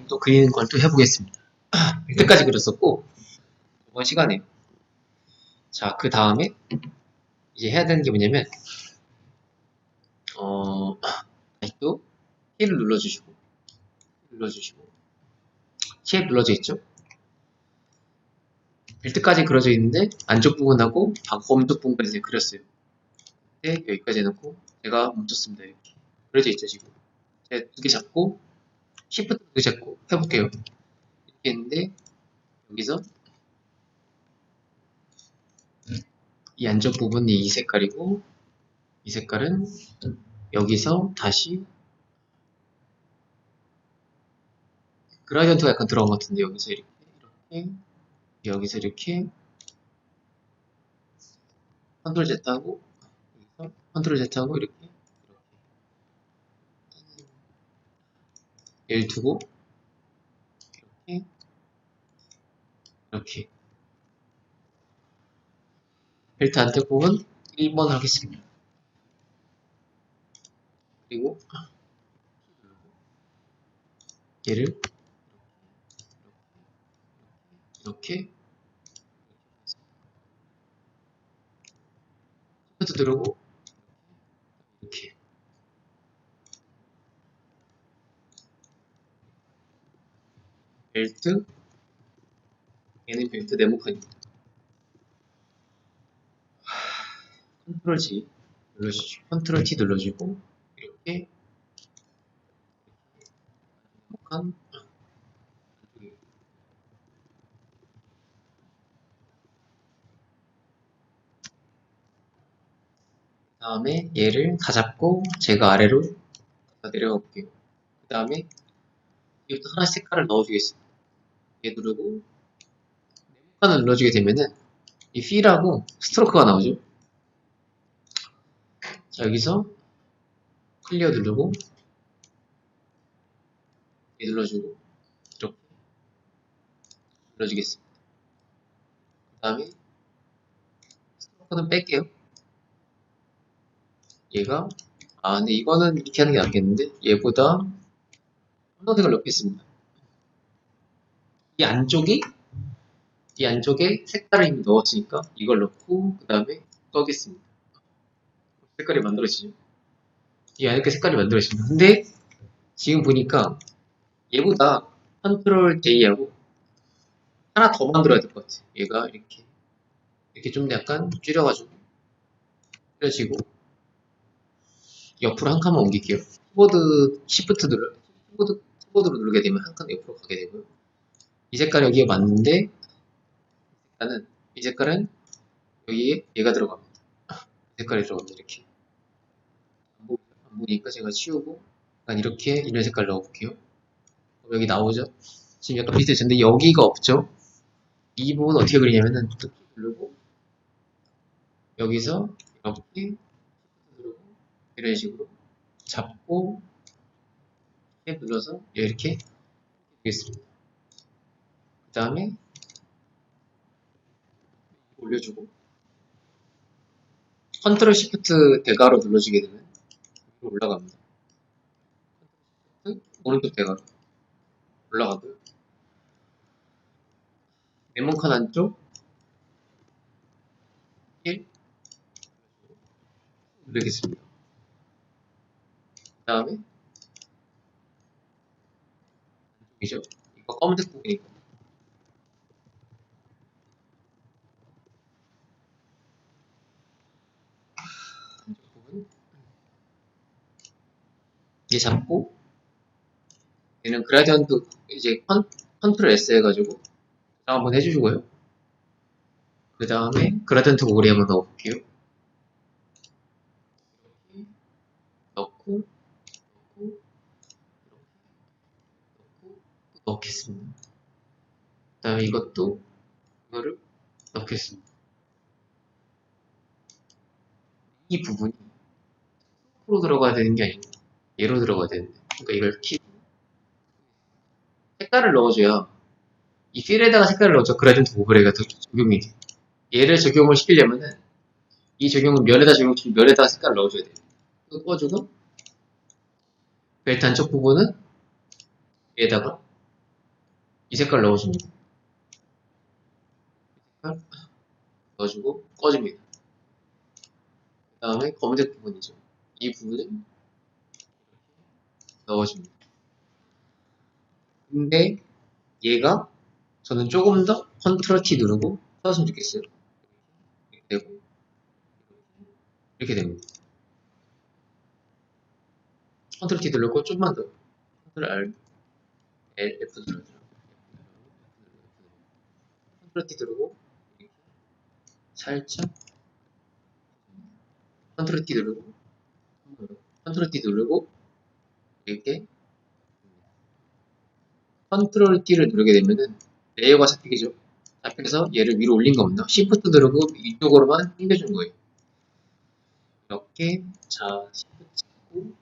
또 그리는 걸 또 해보겠습니다. 이때까지 그렸었고, 이번 시간에. 자, 그 다음에 이제 해야 되는 게 뭐냐면, 다시 또 키를 눌러주시고, 키 눌러져 있죠? 빌드까지 그려져 있는데, 안쪽 부분하고 검쪽 부분까지 이제 그렸어요. 네, 여기까지 해놓고, 제가 멈췄습니다. 이렇게. 그려져 있죠, 지금. 제가 2개 잡고, Shift 2개 잡고, 해볼게요. 이렇게 했는데, 여기서, 이 안쪽 부분이 이 색깔이고, 이 색깔은 여기서 다시 그라디언트가 약간 들어간 것 같은데 여기서 이렇게 여기서 이렇게 컨트롤 Z 하고 여기서 컨트롤 Z 하고 이렇게 얘를 두고 이렇게 벨트 안쪽 부분 1번 하겠습니다. 그리고 얘를 이렇게 시프트 누르고 이렇게 벨트 얘는 벨트 네모칸입니다. 컨트롤 G 눌러주시고 컨트롤 T 눌러주고 이렇게 네모칸 그 다음에 얘를 다 잡고 제가 아래로 내려가 볼게요. 그 다음에 이것도 하나씩 색깔을 넣어주겠습니다. 얘 누르고 네모칸을 눌러주게 되면은 이 필하고 스트로크가 나오죠. 자, 여기서 클리어 누르고 얘 눌러주고 이렇게 눌러주겠습니다. 그 다음에 스트로크는 뺄게요. 얘가 근데 이거는 이렇게 하는 게 낫겠는데 얘보다 펀더색을 넣겠습니다. 이 안쪽에 색깔을 이미 넣었으니까 이걸 넣고 그 다음에 떠겠습니다. 색깔이 만들어지죠. 이 안에 색깔이 만들어집니다. 근데 지금 보니까 얘보다 컨트롤 J하고 하나 더 만들어야 될 것 같아. 얘가 이렇게 좀 약간 줄여가지고 줄여지고 옆으로 한 칸만 옮길게요. 키보드 Shift 키보드로 누르게 되면 한 칸 옆으로 가게 되고요. 이 색깔 여기에 맞는데 이 색깔은 여기에 얘가 들어갑니다. 이 색깔이 들어갑니다. 이렇게 안 보니까 제가 치우고 약간 이렇게 이런 색깔 넣어볼게요. 여기 나오죠? 지금 약간 비슷해졌는데 여기가 없죠? 이 부분 어떻게 그리냐면은 키 누르고 여기서 이렇게 누르고 이런 식으로 잡고 탭 눌러서 이렇게 되겠습니다. 그 다음에 올려주고 컨트롤 시프트 대괄호 눌러주게 되면 위로 올라갑니다. 오른쪽 대괄호 올라가고요. 네모칸 안쪽 1 누르겠습니다. 그 다음에 이죠. 이거 검은색 부분이고 안쪽 부분 얘 잡고 얘는 그라디언트 이제 컨트롤 S 해가지고 한번 해주시고요. 그 다음에 그라디언트 오리 한번 넣어볼게요. 이렇게 넣고 넣겠습니다. 그 다음에 이거를 넣겠습니다. 이 부분이 프로 들어가야 되는 게 아니고 얘로 들어가야 되는데 그러니까 이걸 색깔을 넣어줘야 이 필에다가 색깔을 넣어줘 그라디언트 오버레이가 더 적용이 돼. 얘를 적용을 시키려면은 이 적용은 면에다 적용시키면 면에다가 색깔을 넣어줘야 돼요. 이거 꺼주고 벨트 안쪽 부분은 얘에다가 이 색깔 넣어줍니다. 색깔 넣어주고 꺼줍니다. 그 다음에 검은색 부분이죠. 이 부분을 넣어줍니다. 근데 얘가 저는 조금 더 컨트롤 T 누르고 써줬으면 좋겠어요. 이렇게 되고 이렇게 됩니다. 컨트롤 T 누르고 좀만 더 컨트롤 R, L, F 누르죠. 컨트롤 T 누르고 살짝 컨트롤 T 누르고 컨트롤 T 누르고 이렇게 컨트롤 T를 누르게 되면은 레이어가 잡히죠. 잡혀서 얘를 위로 올린 겁니다. 시프트 누르고 이쪽으로만 당겨준 거예요. 이렇게 자 시프트 잡고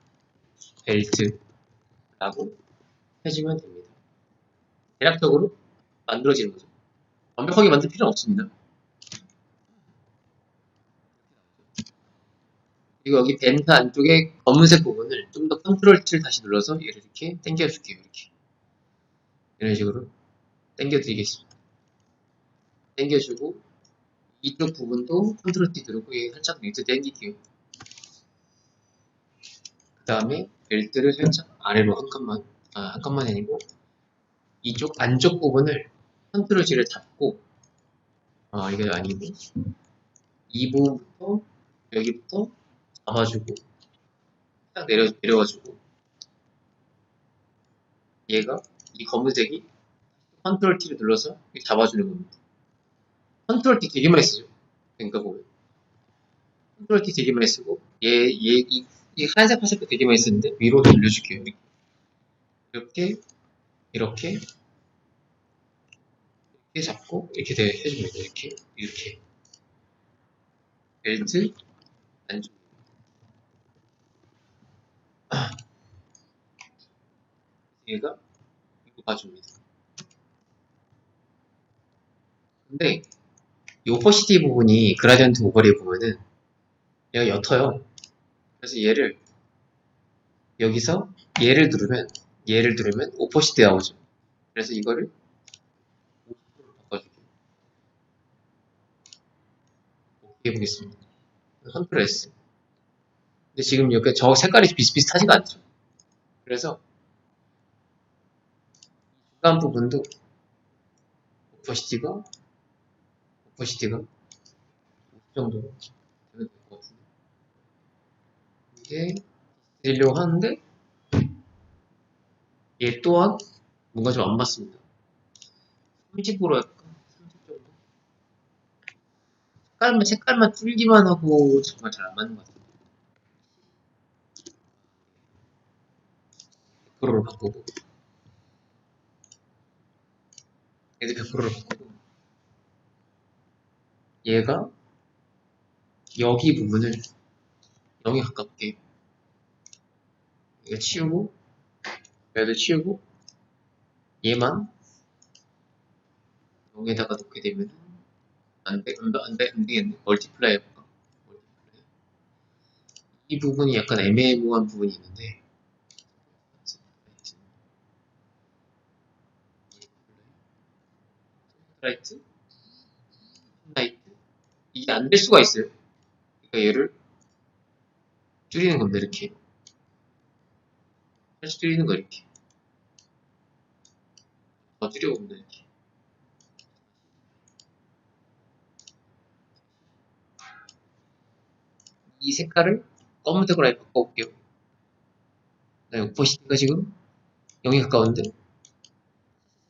벨트라고 해주면 됩니다. 대략적으로 만들어지는 거죠. 완벽하게 만들 필요는 없습니다. 그리고 여기 벤트 안쪽에 검은색 부분을 좀 더 컨트롤 T를 다시 눌러서 얘를 이렇게 당겨줄게요. 이렇게 이런 식으로 당겨드리겠습니다. 당겨주고 이쪽 부분도 컨트롤 T 누르고 얘 살짝 밑에 당길게요. 그 다음에 벨트를 살짝 아래로 한 칸만, 한 칸만이 아니고 이쪽 안쪽 부분을 컨트롤 G를 잡고 이게 아니고 이 부분부터 여기부터 잡아주고 딱 내려가지고 얘가 이 검은색이 컨트롤 T를 눌러서 잡아주는 겁니다. 컨트롤 T 되게 많이 쓰죠. 그러니까 보면 컨트롤 T 되게 많이 쓰고 이 하얀색 파색도 되게 많이 쓰는데 위로 돌려줄게요. 이렇게 이렇게 잡고 이렇게 해줍니다. 이렇게 벨트 안쪽 얘가 이거 봐줍니다. 근데 이 오퍼시티 부분이 그라디언트 오버레이 보면은 얘가 옅어요. 그래서 얘를 여기서 얘를 누르면 오퍼시티 나오죠. 그래서 이거를 50%로 바꿔줄게요. 오케이 해보겠습니다. 컨트롤 S. 근데 지금 이렇게 저 색깔이 비슷비슷하지가 않죠. 그래서 중간 부분도 오퍼시티가 50 정도 되면 될 것 같은데 이게 되려고 하는데 얘 또한 뭔가 좀 안 맞습니다. 30으로 할까? 30 정도? 색깔만 줄기만 하고 정말 잘 안 맞는 것 같아요. 100%로 바꾸고 얘도 100%로 바꾸고 얘가 여기 부분을 0에 가깝게 얘가 치우고 얘도 치우고 얘만 0에다가 놓게 되면 안 되겠네. 멀티플라이 해볼까? 멀티플라이. 이 부분이 약간 애매모호한 부분이 있는데 라이트, 라이트 이게 안 될 수가 있어요. 그러니까 얘를 줄이는 겁니다. 이렇게 살짝 줄이는 거 이렇게 더 줄여봅니다. 이렇게 이 색깔을 검은색으로 아예 바꿔볼게요. 오퍼시티가 지금 0에 가까운데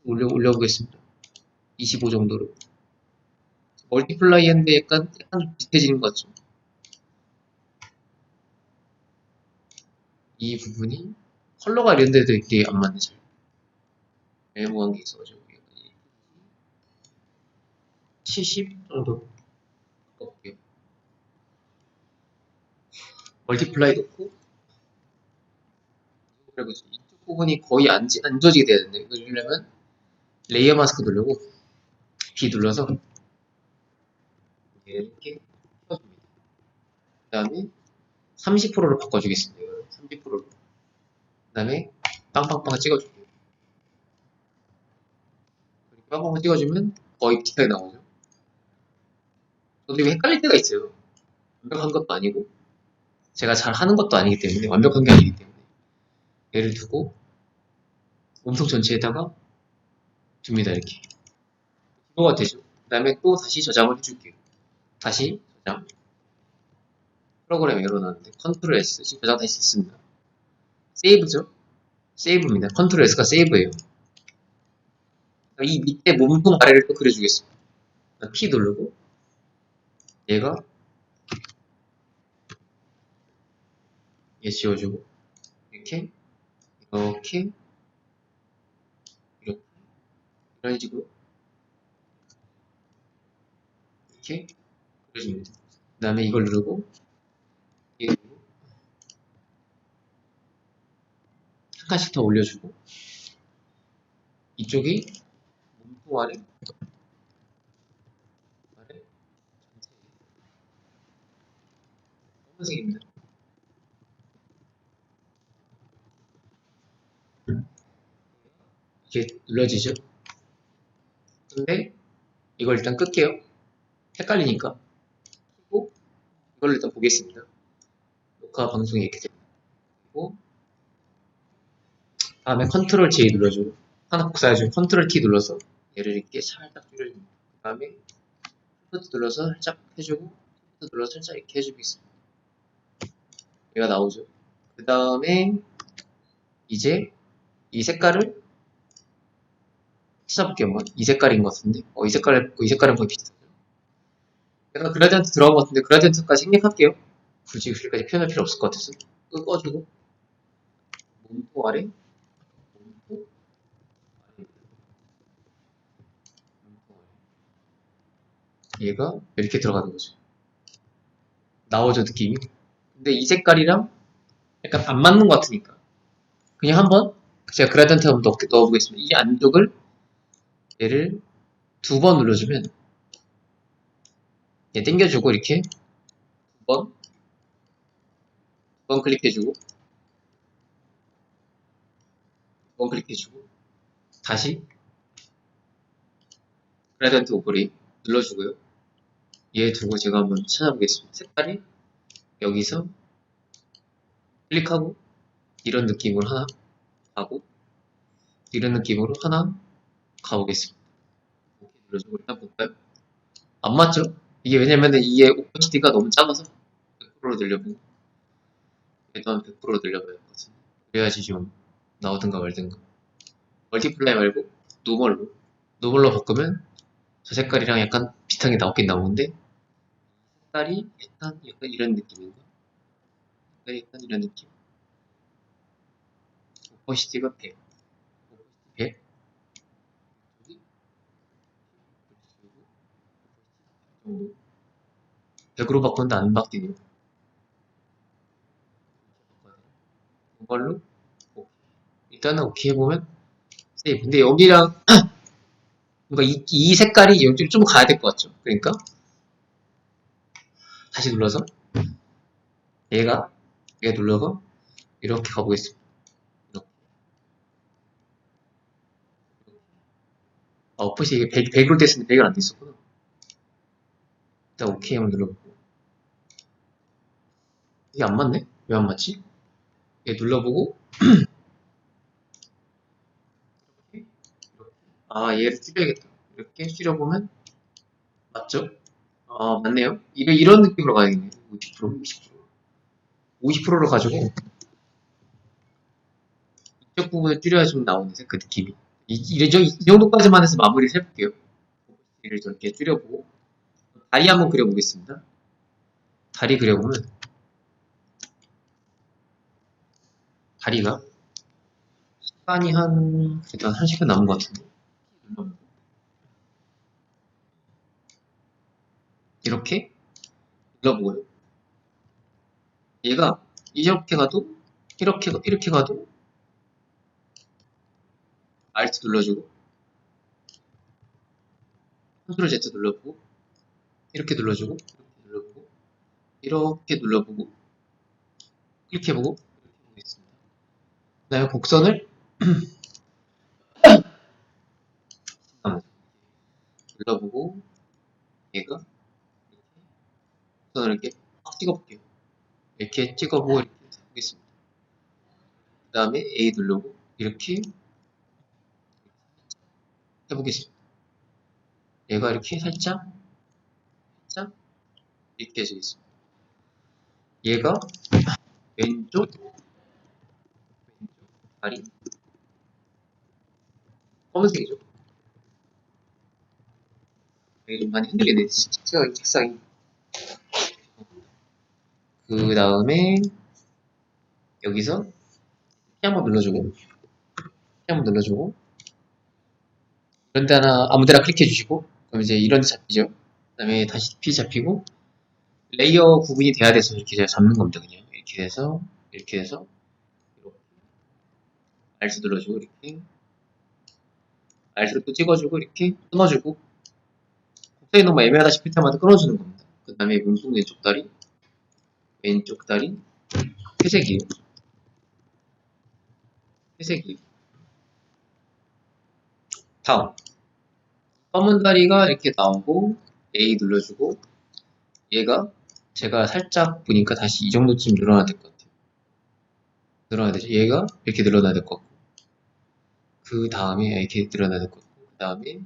올려보겠습니다. 25 정도로. 멀티플라이인데 약간 좀 비슷해지는 것 같죠? 이 부분이 컬러가 이런 데도 되게 안 맞네. 잘. 애매모호한 게 있어가지고 70 정도 바꿔볼게요. 멀티플라이 넣고 그리고 이쪽 부분이 거의 안 져지게 돼야 되는데 그러려면 레이어 마스크 누르고 B 눌러서 이렇게 켜줍니다. 그 다음에 30%로 바꿔주겠습니다. 30%로. 그 다음에 빵빵빵 찍어줄게요. 한번 찍어주면 거의 비슷하게 나오죠. 저도 이거 헷갈릴 때가 있어요. 완벽한 것도 아니고 제가 잘 하는 것도 아니기 때문에 완벽한 게 아니기 때문에 얘를 두고 몸통 전체에다가 둡니다. 이렇게 기호가 되죠. 그 다음에 또 다시 저장을 해줄게요. 다시 저장. 프로그램 에러 나는데 컨트롤 S 지금 저장 다시 됐습니다. 세이브죠. 세이브입니다. 컨트롤 S가 세이브예요. 이 밑에 몸통 아래를 또 그려주겠습니다. P 누르고 얘가 얘 지워주고 이렇게 이렇게 이렇게 이런 식으로 이렇게 그려줍니다. 그 다음에 이걸 누르고 얘 누르고 한 칸씩 더 올려주고 이쪽이 몸통 아래 전체 검은색입니다. 이렇게 눌러지죠. 근데 이걸 일단 끌게요. 헷갈리니까 끄고 이걸 일단 보겠습니다. 녹화 방송이 이렇게 됩니다. 그리고 다음에 컨트롤 J 눌러주고 하나 복사해주고 컨트롤 T 눌러서 얘를 이렇게 살짝 줄여줍니다. 그 다음에 쉬프트 눌러서 살짝 해주고 쉬프트 눌러서 살짝 이렇게 해주겠습니다. 얘가 나오죠. 그 다음에 이제 이 색깔을 찾아볼게요. 한번. 이 색깔인 것 같은데 이 색깔은 거의 비슷하죠. 약간 그라디언트 들어간 것 같은데 그라디언트까지 생략할게요. 굳이 여기까지 표현할 필요 없을 것 같아서 꺼주고 몸통 아래 몸통 아래 몸통 아래 얘가 이렇게 들어가는 거죠. 나오죠 느낌이. 근데 이 색깔이랑 약간 안 맞는 것 같으니까 그냥 한번 제가 그라디언트 한번 넣어보겠습니다. 이 안쪽을 얘를 2번 눌러주면 얘 당겨주고 이렇게 2번 클릭해주고 2번 클릭해주고 다시 그라디언트 오버레이 눌러주고요. 얘 두고 제가 한번 찾아보겠습니다. 색깔이 여기서 클릭하고 이런 느낌으로 하나 가고 이런 느낌으로 하나 가보겠습니다. 이렇게 눌러주고 일단 볼까요? 안 맞죠? 이게 왜냐면은 이게 오퍼시티가 너무 작아서 100%로 늘려보고 얘도 한 100%로 늘려봐야 할 것 같은데 그래야지 좀 나오든가 말든가 멀티플라이 말고 노멀로 바꾸면 저 색깔이랑 약간 비슷하게 나오긴 나오는데 색깔이 약간 이런 느낌인가? 색깔이 약간 이런 느낌 오퍼시티가 100 오퍼시티 100 여기 정도 100으로 바꿨는데 안 바뀌네요. 이걸로 오케이. 일단은 오케이 해보면 세이브. 근데 여기랑 뭔가 이 색깔이 여기 좀 가야 될 것 같죠? 그러니까 다시 눌러서 얘 눌러서 이렇게 가보겠습니다. 이렇게. 오퍼시 이게 100으로 됐는데 100은 안 됐었구나. 일단 오케이 한번 눌러보고 이게 안 맞네? 왜 안 맞지? 얘 눌러보고 이렇게 얘를 줄여야겠다. 이렇게 줄여보면 맞죠? 맞네요. 이런 느낌으로 가야겠네요. 50%, 20%. 50%로 가지고 이쪽 부분을 줄여야 좀 나오는데 그 느낌이. 이 정도까지만 해서 마무리를 해볼게요. 이를 저렇게 줄여보고 다리 한번 그려보겠습니다. 다리 그려보면 다리가 시간이 그래도 한 1시간 남은 것 같은데 이렇게 눌러보고요. 얘가 이렇게 가도 이렇게 가도 Alt 눌러주고 컨트롤 Z 눌러보고 이렇게 눌러주고 이렇게 눌러보고 클릭해보고 이렇게 보겠습니다. 그 다음에 곡선을 눌러보고 얘가 우선을 이렇게 확 찍어볼게요. 이렇게 찍어보고 이렇게 해보겠습니다. 그 다음에 A 누르고 이렇게 해보겠습니다. 얘가 이렇게 살짝 이렇게 해주겠습니다. 얘가 왼쪽 다리 검은색이죠. 이게 좀 많이 흔들리네. 색상이. 그 다음에 여기서 키 한번 눌러주고 이런 데 하나 아무 데나 클릭해 주시고 그럼 이제 이런 데 잡히죠. 그 다음에 다시 P 잡히고 레이어 구분이 돼야 돼서 이렇게 제가 잡는 겁니다. 그냥 이렇게 해서 이렇게 Alt 눌러주고 이렇게 Alt로 또 찍어주고 이렇게 끊어주고 곡선이 너무 애매하다 싶을 때마다 끊어주는 겁니다. 그 다음에 몸통 왼쪽 다리 회색이에요. 다음 검은 다리가 이렇게 나오고 A 눌러주고 얘가 제가 살짝 보니까 다시 이 정도쯤 늘어나야 될 것 같아요. 늘어나야 되죠. 얘가 이렇게 늘어나야 될 것 같고 그 다음에 이렇게 늘어나야 될 것 같고 그 다음에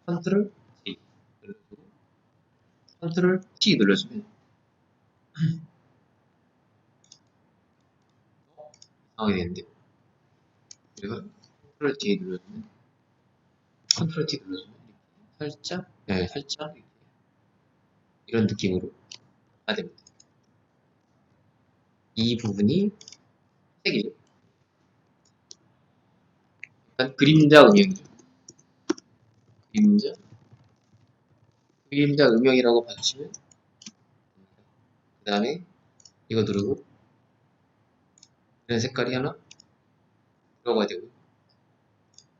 컨트롤 T 눌러주고 컨트롤 T 눌러주면 나오게 되는데 그래서 컨트롤 T 눌러주면 살짝 살짝 이런 느낌으로 해야 됩니다. 이 부분이 색이죠. 일단 그림자 음영이죠. 그림자 음영이라고 봐주시면 그 다음에 이거 누르고 이런 색깔이 하나 들어가야 되고요.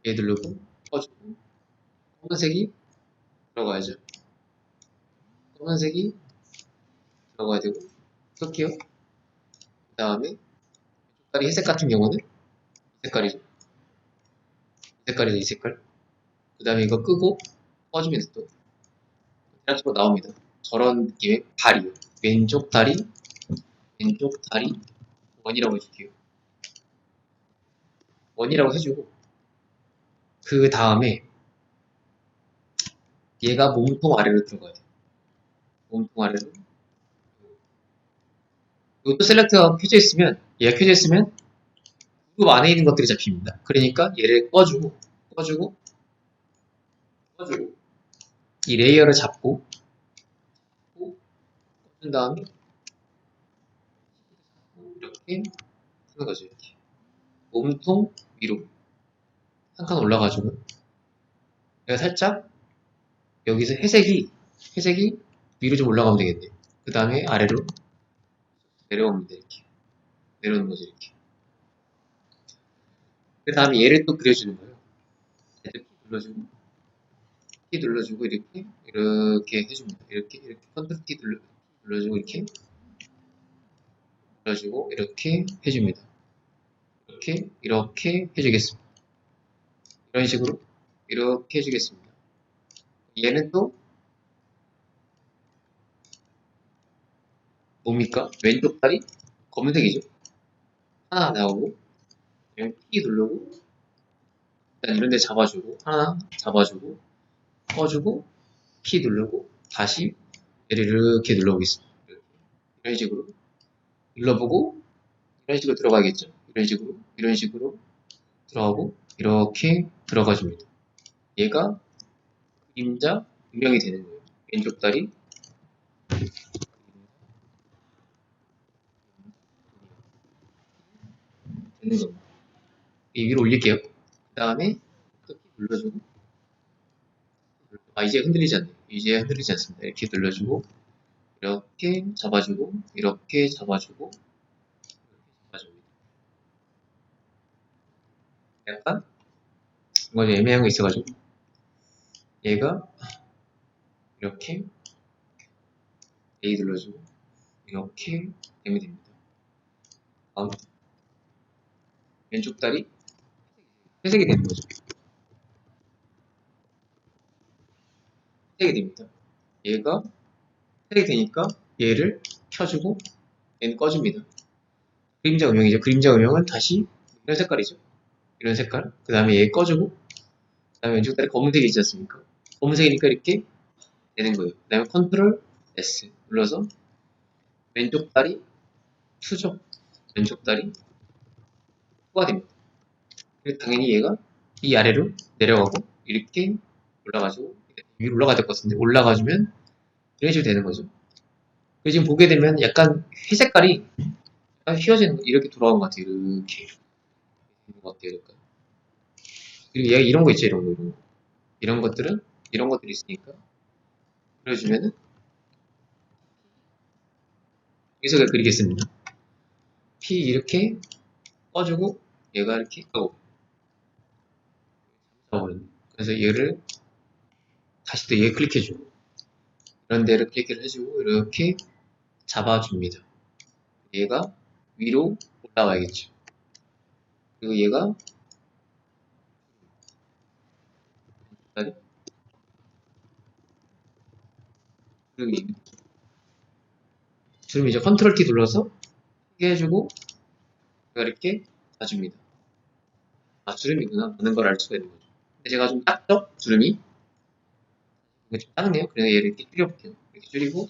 얘 누르고 꺼주고 검은색이 들어가야죠. 검은색이 들어가야 되고 섞게요. 그 다음에 색깔이 회색 같은 경우는 이 색깔이죠. 이 색깔. 그 다음에 이거 끄고 꺼주면서 또 대략적으로 나옵니다. 저런 느낌의 다리요. 왼쪽 다리 원이라고 해줄게요. 원이라고 해주고 그 다음에 얘가 몸통 아래로 들어가야 돼요. 몸통 아래로. 이것도 셀렉트가 켜져 있으면 얘가 켜져 있으면 그룹 안에 있는 것들이 잡힙니다. 그러니까 얘를 꺼주고 이 레이어를 잡고 꺼준 다음에 이렇게 푸는 거죠. 이렇게 몸통 위로 한 칸 올라가지고 내가 살짝 여기서 회색이 위로 좀 올라가면 되겠네. 그 다음에 아래로 내려옵니다. 이렇게 내려오는 거죠. 이렇게. 그 다음에 얘를 또 그려주는 거예요. 얘를 키 눌러주고 이렇게 해줍니다. 이렇게 컨트롤 T 눌러주고 이렇게 눌러주고 이렇게 해줍니다. 이렇게 해주겠습니다. 이런 식으로 이렇게 해주겠습니다. 얘는 또 뭡니까? 왼쪽 다리 검은색이죠. 하나 나오고 그냥 T 누르고 일단 이런 데 잡아주고 하나 잡아주고 꺼주고 키 누르고 다시 얘를 이렇게 눌러보겠습니다. 이런 식으로 눌러보고 이런 식으로 들어가겠죠. 이런 식으로 들어가고 이렇게 들어가줍니다. 얘가 그림자 음영이 되는 거예요. 왼쪽 다리 되는 겁니다. 이 위로 올릴게요. 그 다음에 또 눌러주고 이제 흔들리지 않네요. 이제 흔들리지 않습니다. 이렇게 눌러주고 이렇게 잡아주고 이렇게 잡아줍니다. 약간 뭔가 애매한 거 있어가지고 얘가 이렇게 A 눌러주고 이렇게 되면 됩니다. 다음 왼쪽 다리 회색이 되는 거죠. 세게 됩니다. 얘가 세게 되니까 얘를 켜주고 얘는 꺼줍니다. 그림자 음영이죠. 그림자 음영은 다시 이런 색깔이죠. 이런 색깔. 그 다음에 얘 꺼주고 그 다음에 왼쪽 다리 검은색이 있지 않습니까? 검은색이니까 이렇게 되는 거예요. 그 다음에 컨트롤 S 눌러서 왼쪽 다리 투죠. 왼쪽 다리 투가 됩니다. 그리고 당연히 얘가 이 아래로 내려가고 이렇게 올라가지고 위로 올라가야 될 것 같은데 올라가주면 이런 식으로 되는 거죠. 그리고 지금 보게 되면 약간 회색깔이 약간 휘어지는 거 이렇게 돌아온 것 같아요. 이렇게 되는 것 같아요. 약간. 그리고 얘가 이런 거 있죠. 이런 거 이런 거. 이런 것들은 이런 것들이 있으니까 그려주면은 여기서 그리겠습니다. P 이렇게 꺼주고 얘가 이렇게 잡아버렸네. 그래서 얘를 다시 또 얘 클릭해주고 이런 데를 클릭을 해주고 이렇게 잡아줍니다. 얘가 위로 올라와야겠죠. 그리고 얘가 그리고 주름 이제 컨트롤 T 눌러서 크게 해주고 제가 이렇게 봐줍니다. 아 주름이구나 하는 걸 알 수가 있는 거죠. 근데 제가 좀 작죠? 주름이 이거 좀 작네요. 그래서 얘를 이렇게 줄여볼게요. 이렇게 줄이고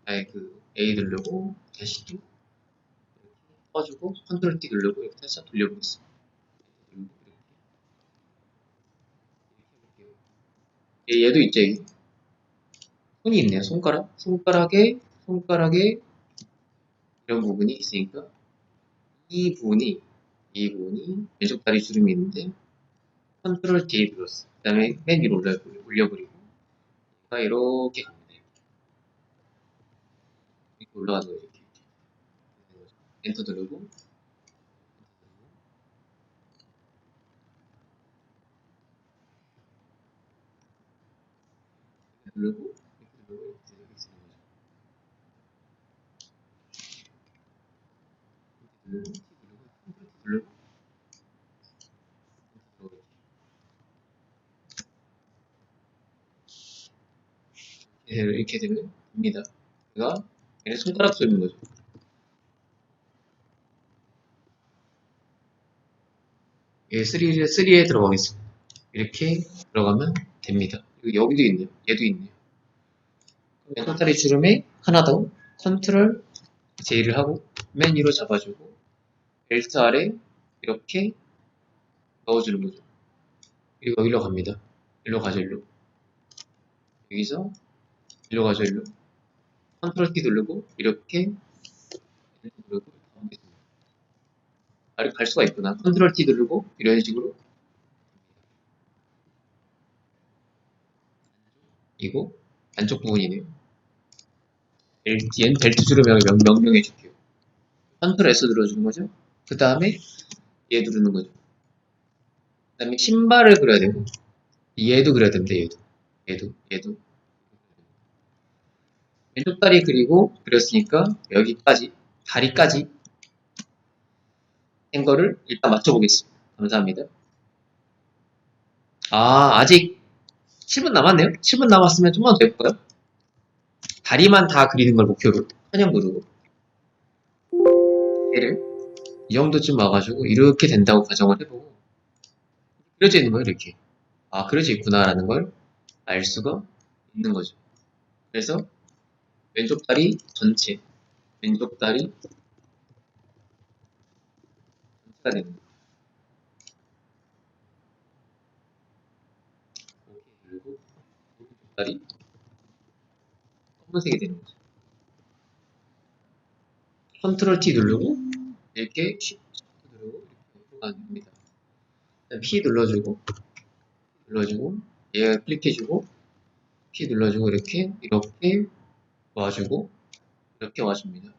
아예 그 A 누르고 다시 또 꺼주고 컨트롤 T 누르고 이렇게 살짝 돌려보겠습니다. 얘도 있죠. 여기. 손이 있네요. 손가락에 이런 부분이 있으니까 이 부분이 왼쪽 다리 주름이 있는데 컨트롤 D 눌렀어. 그 다음에 맨 위로 올려버리고 얘가 이렇게 갑니다. 이렇게 올라가는 거죠. 이렇게. 엔터 누르고 누르고 이렇게 쓰는 거죠. 누르고 누르고 이렇게 되면 됩니다. 제가 얘를 손가락 쏘는 거죠. 얘 3에 들어가겠습니다. 이렇게 들어가면 됩니다. 그리고 여기도 있네요. 얘도 있네요. 왼손다리 주름에 하나 더 컨트롤 J를 하고 맨 위로 잡아주고 벨트 아래 이렇게 넣어주는 거죠. 그리고 여기로 갑니다. 일로 가죠, 일로. 여기서 일로 가죠, 일로. 컨트롤 T 누르고 이렇게 누르고 가보겠습니다. 아래 갈 수가 있구나. 컨트롤 T 누르고 이런 식으로 이거 안쪽 부분이네요. 얘는 벨트 주름 명령해 줄게요. 컨트롤 S 눌러주는 거죠. 그 다음에 얘 누르는 거죠. 그 다음에 신발을 그려야 되고 얘도 그려야 됩니다. 얘도 왼쪽 다리 그리고 그렸으니까 여기까지 다리까지 한 거를 일단 맞춰보겠습니다. 감사합니다. 아직 7분 남았네요. 7분 남았으면 좀만 더 해볼까요? 다리만 다 그리는 걸 목표로 한영 누르고 얘를 이 정도쯤 와가지고 이렇게 된다고 가정을 해보고 그려져 있는 거예요. 이렇게 그려져 있구나라는 걸 알 수가 있는 거죠. 그래서 왼쪽 다리 전체 왼쪽 다리 전체가 되는 거예요. 그리고 오른쪽 다리 검은색이 되는 거죠. 컨트롤 T 누르고 이렇게 쉬프트 누르고 이렇게 갑니다. P 눌러주고 얘 클릭해주고 P 눌러주고 이렇게 와주고 이렇게 와줍니다.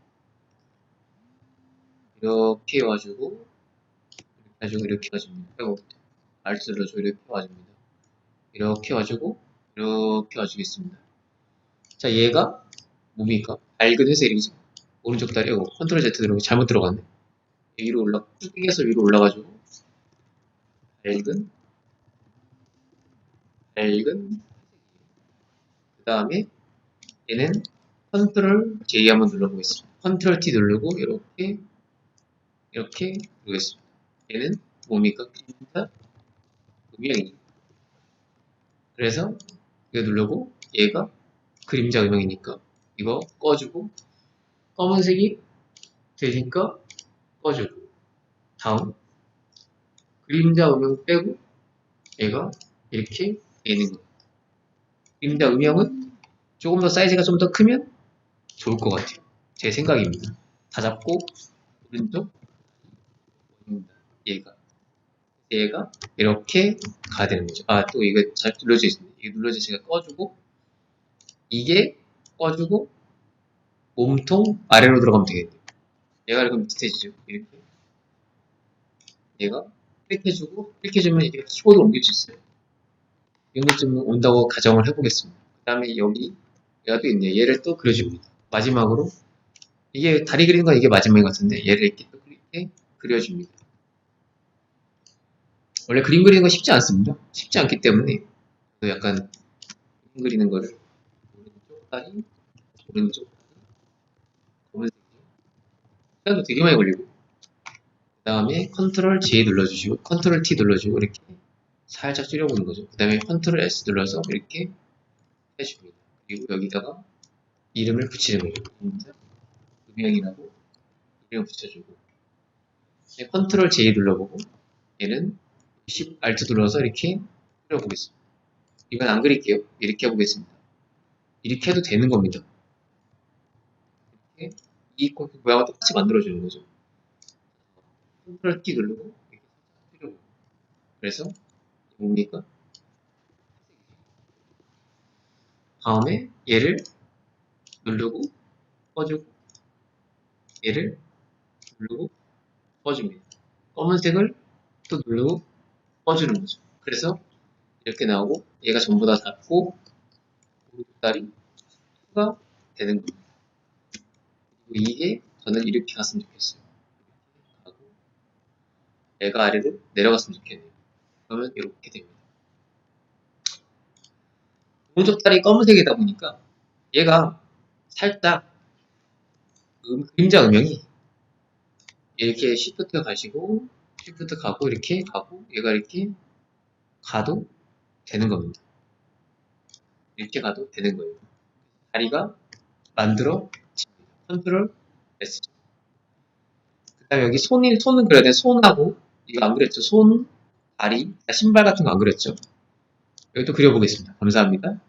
이렇게 와주고 이렇게 와줍니다. 그리고 Alt 눌러주고 이렇게 와줍니다. 이렇게 와주고 이렇게 와주겠습니다. 자 얘가 뭡니까? 밝은 회색이죠. 오른쪽 다리 컨트롤 Z 누르고 잘못 들어갔네. 위로 쭉해서 위로 올라가지고 밝은 밝은 그 다음에 얘는 컨트롤 J 한번 눌러보겠습니다. 컨트롤 T 누르고 이렇게 누르겠습니다. 얘는 뭡니까? 그림자 음영이니까. 그래서 이거 누르고 얘가 그림자 음영이니까 이거 꺼주고 검은색이 되니까 꺼주고 다음 그림자 음영 빼고 얘가 이렇게 되는 겁니다. 그림자 음영은 조금 더 사이즈가 좀 더 크면 좋을 것 같아요. 제 생각입니다. 다 잡고 오른쪽 얘가 이렇게 가야 되는 거죠. 아, 또 이거 잘 눌러져 있습니다. 이거 눌러져 제가 꺼주고 이게 꺼주고 몸통 아래로 들어가면 되겠네요. 얘가 이렇게 밑에지죠. 이렇게 얘가 이렇게 해주고 이렇게 해주면 이게 키보드 옮길 수 있어요. 이 정도쯤 온다고 가정을 해보겠습니다. 그 다음에 여기 얘가 또 있네요. 얘를 또 그려줍니다. 마지막으로 이게 다리 그리는 건 이게 마지막인 것 같은데 얘를 이렇게 또 이렇게 그려줍니다. 원래 그림 그리는 거 쉽지 않습니다. 쉽지 않기 때문에 약간 그림 그리는 거를 오른쪽 다리, 오른쪽 다리, 검은색 시간도 되게 많이 걸리고 그 다음에 컨트롤 J 눌러주시고 컨트롤 T 눌러주고 이렇게 살짝 줄여보는 거죠. 그 다음에 컨트롤 S 눌러서 이렇게 해줍니다. 그리고 여기다가 이름을 붙이는 거예요. 음영이라고 이름을 붙여주고 컨트롤 J 눌러보고 얘는 Shift Alt 눌러서 이렇게 그려보겠습니다. 이건 안 그릴게요. 이렇게 해보겠습니다. 이렇게 해도 되는 겁니다. 이렇게 이 모양을 똑같이 만들어주는 거죠. 컨트롤 T 누르고 이렇게 줄여보고 그래서 뭡니까? 다음에 얘를 누르고 꺼주고 얘를 누르고 꺼줍니다. 검은색을 또 누르고 꺼주는 거죠. 그래서 이렇게 나오고 얘가 전부 다 닫고 오른다리 가 되는 겁니다. 그리고 이게 저는 이렇게 갔으면 좋겠어요. 이렇게 가고 얘가 아래로 내려갔으면 좋겠네요. 그러면 이렇게 됩니다. 오른쪽 다리 검은색이다 보니까 얘가 살짝 그림자 음영이 이렇게 시프트 가시고 시프트 가고 이렇게 가고 얘가 이렇게 가도 되는 겁니다. 이렇게 가도 되는 거예요. 다리가 만들어집니다. 컨트롤 S. 그 다음에 여기 손은 그려야 돼. 손하고 이거 안 그렸죠? 손, 다리, 신발 같은 거 안 그렸죠? 여기 또 그려보겠습니다. 감사합니다.